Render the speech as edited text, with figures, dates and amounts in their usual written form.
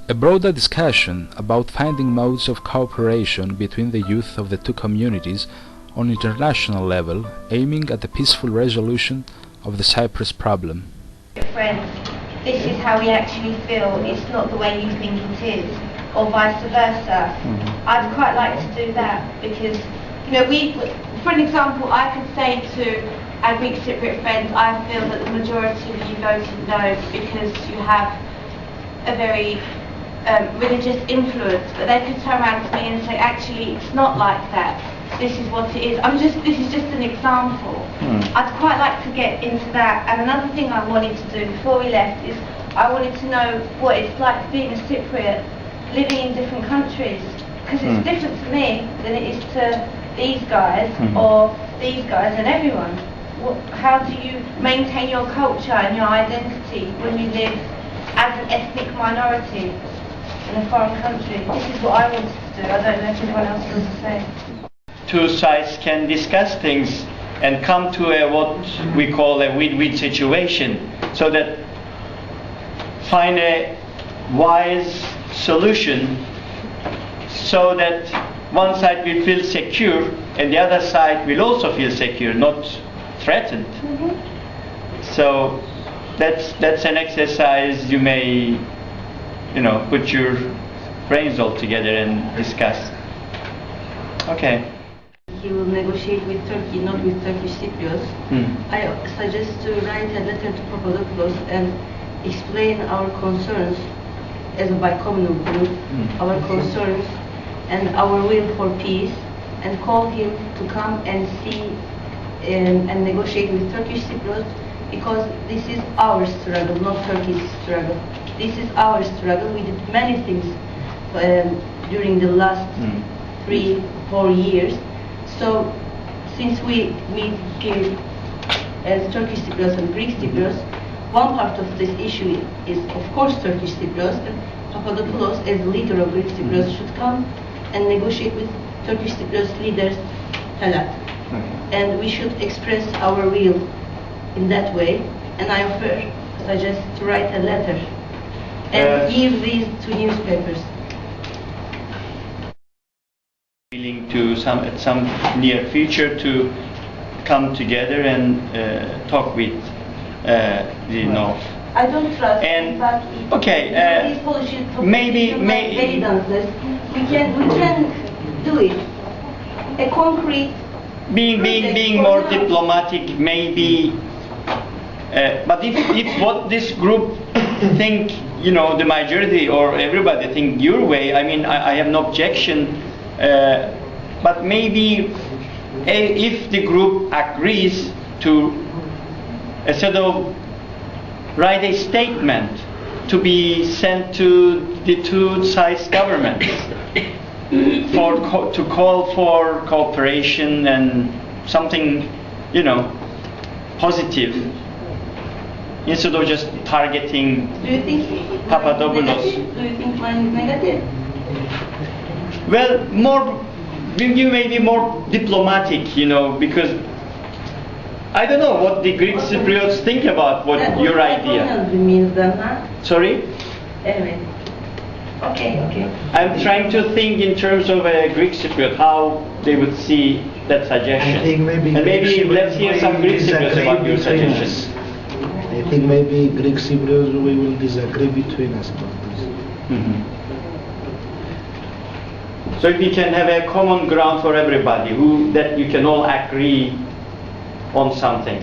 A broader discussion about finding modes of cooperation between the youth of the two communities on international level, aiming at the peaceful resolution of the Cyprus problem. Friends, this is how we actually feel, it's not the way you think it is, or vice versa. I'd quite like to do that because, for an example, I could say to our Greek Cypriot friends, I feel that the majority of you voted no because you have a very religious influence, but they could turn around to me and say, actually, it's not like that. This is what it is. This is just an example. I'd quite like to get into that. And another thing I wanted to do before we left is I wanted to know what it's like being a Cypriot living in different countries, because it's different to me than it is to these guys or these guys and everyone. How do you maintain your culture and your identity when you live as an ethnic minority in a foreign country? This is what I wanted to do. I don't know if anyone else wants to say. Two sides can discuss things and come to what we call a win-win situation, so that find a wise solution so that one side will feel secure and the other side will also feel secure, not threatened. So that's an exercise you may put your brains all together and discuss. Okay. He will negotiate with Turkey, not with Turkish Cypriots. I suggest to write a letter to Papadopoulos and explain our concerns as a bicommunal group, our concerns and our will for peace, and call him to come and see and negotiate with Turkish Cypriots, because this is our struggle, not Turkey's struggle. This is our struggle. We did many things during the last 3-4 years. So, since we give as Turkish Cypriots and Greek Cypriots, one part of this issue is of course Turkish Cypriots, and Papadopoulos as leader of Greek Cypriots should come and negotiate with Turkish Cypriots leaders, Talat. And we should express our will in that way, and I suggest to write a letter and give these to newspapers. Willing to at some near future to come together and talk with the North. I don't trust him, but these policies maybe evidences, we can do it. A concrete being more diplomatic, maybe. But if what this group think, the majority or everybody think your way, I mean, I have no objection. But maybe if the group agrees to sort of write a statement to be sent to the two sides governments to call for cooperation and something, positive, instead of just targeting Papadopoulos. Do you think mine is negative? Well, you may be more diplomatic, because I don't know what the Greek Cypriots think about your idea. Means then, huh? Sorry? Anyway. Okay. I'm trying to think in terms of a Greek Cypriot, how they would see that suggestion. I think maybe let's hear some Greek Cypriots about your suggestions. I think maybe Greek Cypriots, we will disagree between us about this. So if we can have a common ground for everybody, that you can all agree on something.